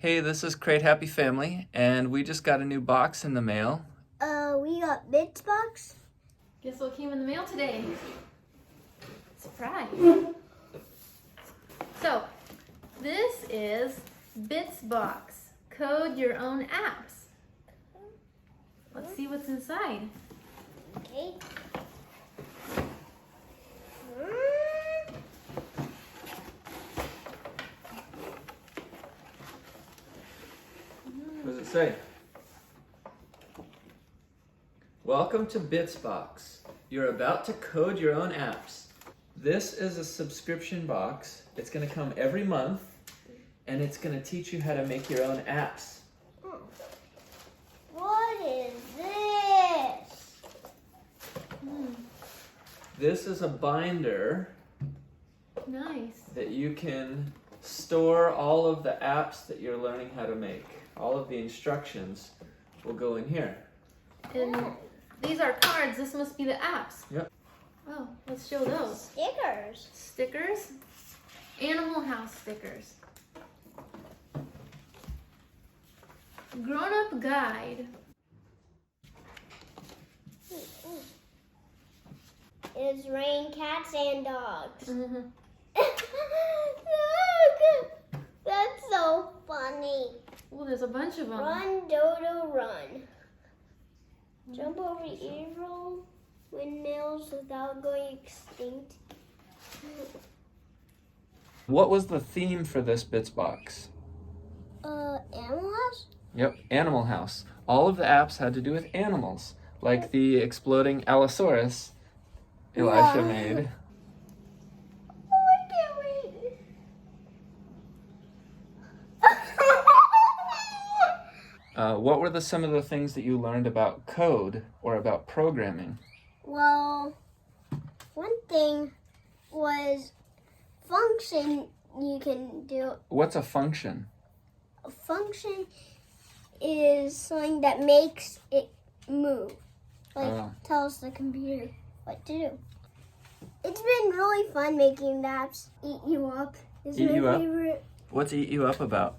Hey, this is Crate Happy Family, and we just got a new box in the mail. We got Bitsbox. Guess what came in the mail today? Surprise. So, this is Bitsbox. Code your own apps. Let's see what's inside. Okay. What does it say? Welcome to Bitsbox. You're about to code your own apps. This is a subscription box. It's going to come every month, and it's going to teach you how to make your own apps. What is this? This is a binder Nice. that you can store all of the apps that you're learning how to make. All of the instructions will go in here. And these are cards. This must be the apps. Yep. Oh, let's show those. Stickers. Stickers. Animal House stickers. Grown-up guide. It's rain, cats, and dogs. Mm-hmm. Look! That's so funny. Oh, there's a bunch of them. Run, Dodo, run. Jump over evil windmills without going extinct. What was the theme for this Bitsbox? Animal House? Yep, Animal House. All of the apps had to do with animals, like the exploding Allosaurus Elisha Yeah. made. Oh, I can't wait. What were some of the things that you learned about code or about programming? Well, one thing was function you can do. What's a function? A function is something that makes it move. Like tells the computer what to do. It's been really fun making the apps. Eat You Up is Eat my You Up? favorite. What's Eat You Up about?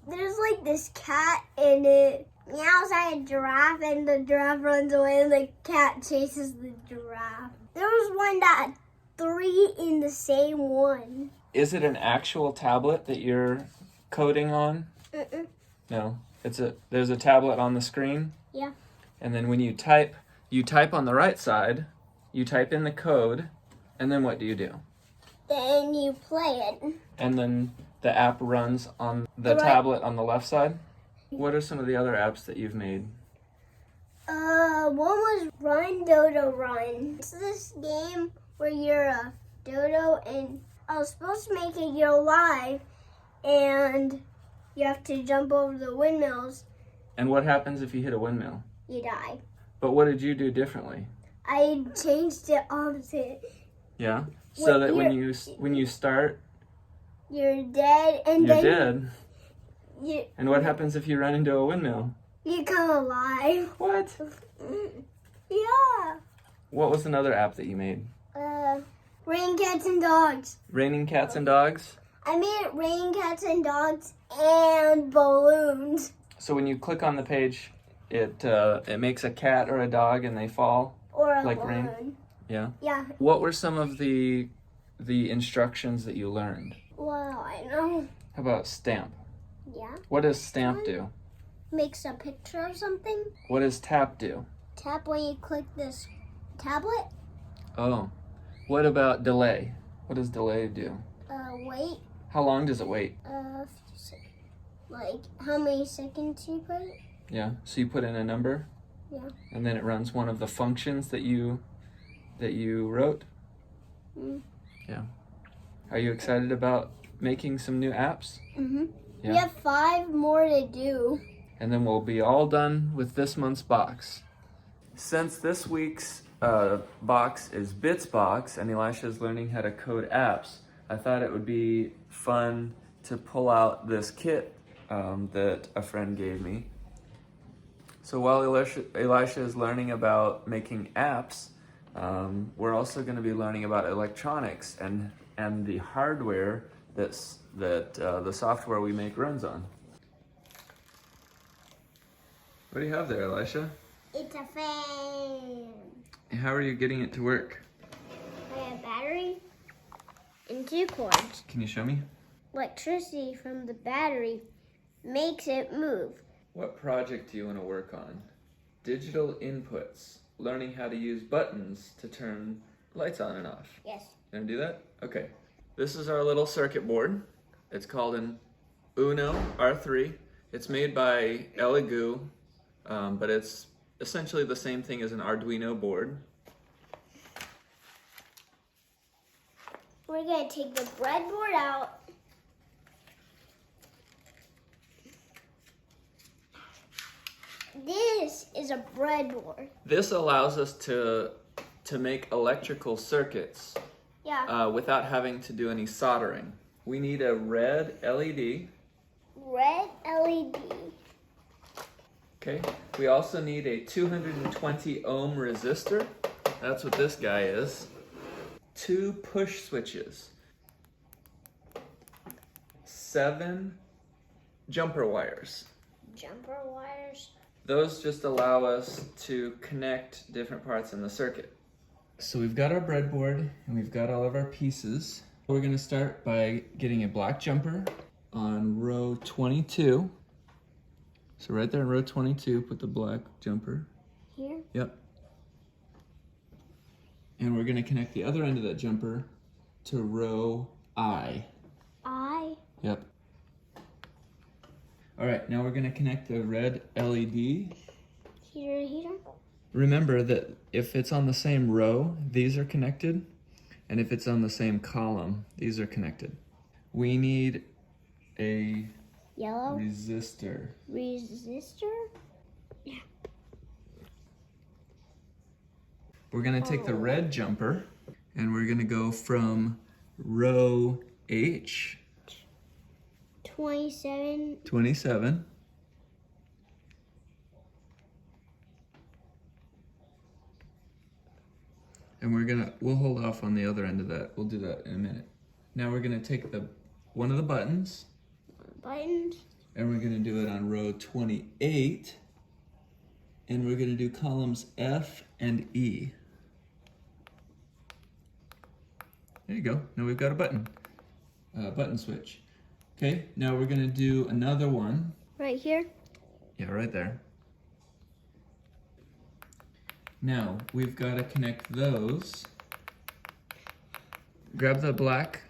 There's like this cat and it meows at a giraffe and the giraffe runs away and the cat chases the giraffe. There was one that had 3 in the same one. Is it an actual tablet that you're coding on? Mm-mm. No. There's a tablet on the screen? Yeah. And then when you type on the right side, you type in the code, and then what do you do? Then you play it. And then the app runs on the Right. tablet on the left side? What are some of the other apps that you've made? One was Run Dodo Run. It's this game where you're a dodo and I was supposed to make it you're alive and you have to jump over the windmills. And what happens if you hit a windmill? You die. But what did you do differently? I changed it opposite. Yeah? So that when you're- you start, You're dead and you're then dead. You And what happens if you run into a windmill? you come alive. What? Yeah. What was another app that you made? Rain Cats and Dogs. Raining Cats and Dogs? I made it rain cats and dogs and balloons. So when you click on the page, it makes a cat or a dog and they fall? Or a Like balloon. rain? Yeah. Yeah. What were some of the instructions that you learned? Well, I know. How about stamp? Yeah. What does stamp do? Makes a picture of something. What does tap do? Tap when you click this tablet. Oh. What about delay? What does delay do? Wait. How long does it wait? Like how many seconds you put? Yeah. So you put in a number? Yeah. And then it runs one of the functions that you wrote? Yeah. Are you excited about making some new apps? Mhm. Yeah. We have 5 more to do. And then we'll be all done with this month's box. Since this week's box is Bitsbox and Elisha is learning how to code apps, I thought it would be fun to pull out this kit that a friend gave me. So while Elisha is learning about making apps, we're also going to be learning about electronics and the hardware that the software we make runs on. What do you have there, Elisha? It's a fan. How are you getting it to work? I have a battery and 2 cords. Can you show me? Electricity from the battery makes it move. What project do you want to work on? Digital inputs. Learning how to use buttons to turn lights on and off. Yes. You want to do that? Okay. This is our little circuit board. It's called an Uno R3. It's made by Elegoo, but it's essentially the same thing as an Arduino board. We're going to take the breadboard out. This is a breadboard. This allows us to make electrical circuits Yeah. without having to do any soldering. We need a red LED. Red LED. Okay. We also need a 220 ohm resistor. That's what this guy is. 2 push switches. 7 jumper wires. Jumper wires. Those just allow us to connect different parts in the circuit. So we've got our breadboard and we've got all of our pieces. We're going to start by getting a black jumper on row 22. So right there in row 22, put the black jumper. Here. Yep. And we're going to connect the other end of that jumper to row I. I. Yep. All right, now we're going to connect the red LED. Here. Remember that if it's on the same row, these are connected, and if it's on the same column, these are connected. We need a Yellow. resistor. Resistor? Yeah. We're going to take the red jumper, and we're going to go from row H, 27. And we'll hold off on the other end of that. We'll do that in a minute. Now we're gonna take one of the buttons. Buttons. And we're gonna do it on row 28. And we're gonna do columns F and E. There you go. Now we've got a button switch. Okay, now we're gonna do another one. Right here. Yeah, right there. Now, we've got to connect those. Grab the black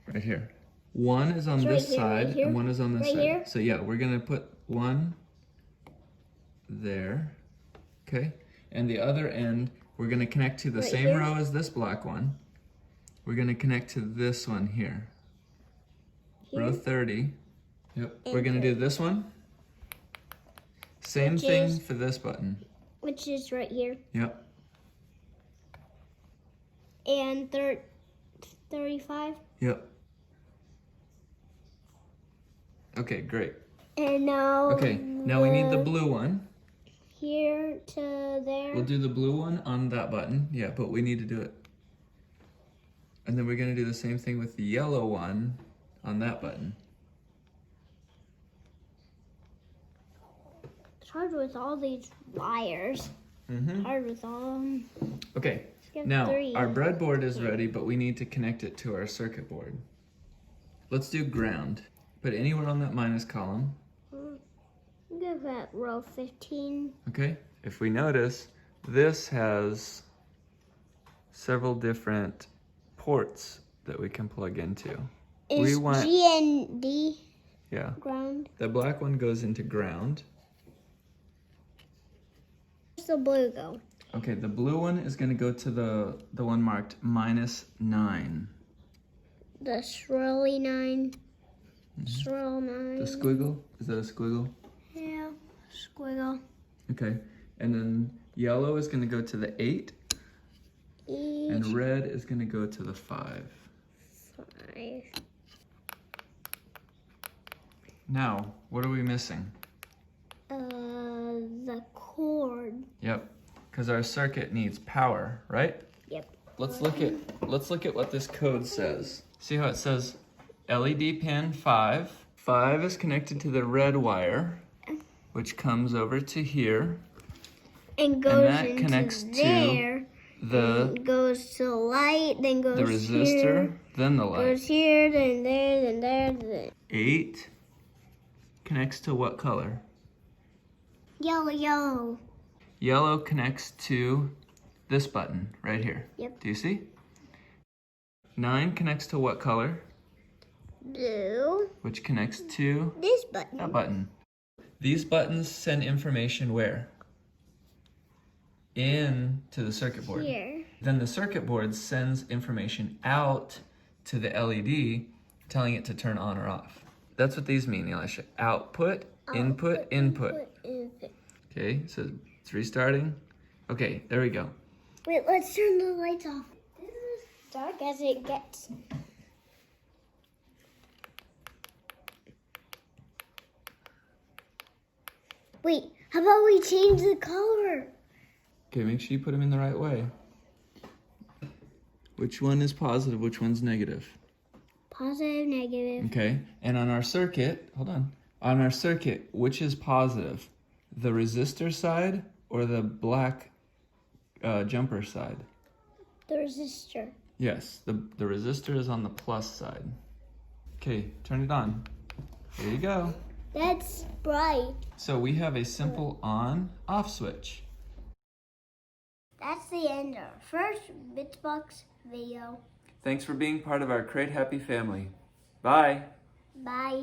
right here. One is on this side and one is on this side. Here? So yeah, we're going to put one there. Okay? And the other end, we're going to connect to the same row as this black one. We're going to connect to this one here. Row 30. Yep. We're going to do this one. Same thing for this button. Which is right here. Yep. And 35. Yep. Okay, great. And now. Okay, now we need the blue one. Here to there. We'll do the blue one on that button. Yeah, but we need to do it. And then we're going to do the same thing with the yellow one on that button. It's hard with all these wires. Hard with all. Okay, now our breadboard is ready, but we need to connect it to our circuit board. Let's do ground. Put anywhere on that minus column. Give that row 15. Okay, if we notice, this has several different ports that we can plug into. Is G and D ground? The black one goes into ground. Where's the blue go? Okay, the blue one is going to go to the one marked -9. The swirly 9. Swirl 9. The squiggle? Is that a squiggle? Yeah, squiggle. Okay, and then yellow is going to go to the 8. And red is going to go to the 5. 5. Now, what are we missing? The cord. Yep, because our circuit needs power, right? Yep. Let's look at what this code says. See how it says LED pin 5. 5 is connected to the red wire, which comes over to here. And goes that into connects to there. The Goes to the light, then goes the resistor, here, then the light. goes here, then there, then there, then 8 connects to what color? yellow, yellow. Yellow connects to this button right here. Yep. Do you see? 9 connects to what color? Blue. Which connects to This button. that button. These buttons send information where? Into the circuit board. Here. Then the circuit board sends information out to the LED, telling it to turn on or off. That's what these mean, Elisha. Output, input, input. Okay, so it's restarting. Okay, there we go. Wait, let's turn the lights off. This is as dark as it gets. Wait, how about we change the color? Okay, make sure you put them in the right way. Which one is positive, which one's negative? Positive, negative. Okay, and on our circuit, hold on. On our circuit, which is positive? The resistor side or the black jumper side? The resistor. Yes, the resistor is on the plus side. Okay, turn it on. There you go. That's bright. So we have a simple on-off switch. That's the end of our first Bitsbox video. Thanks for being part of our Crate Happy family. Bye. Bye.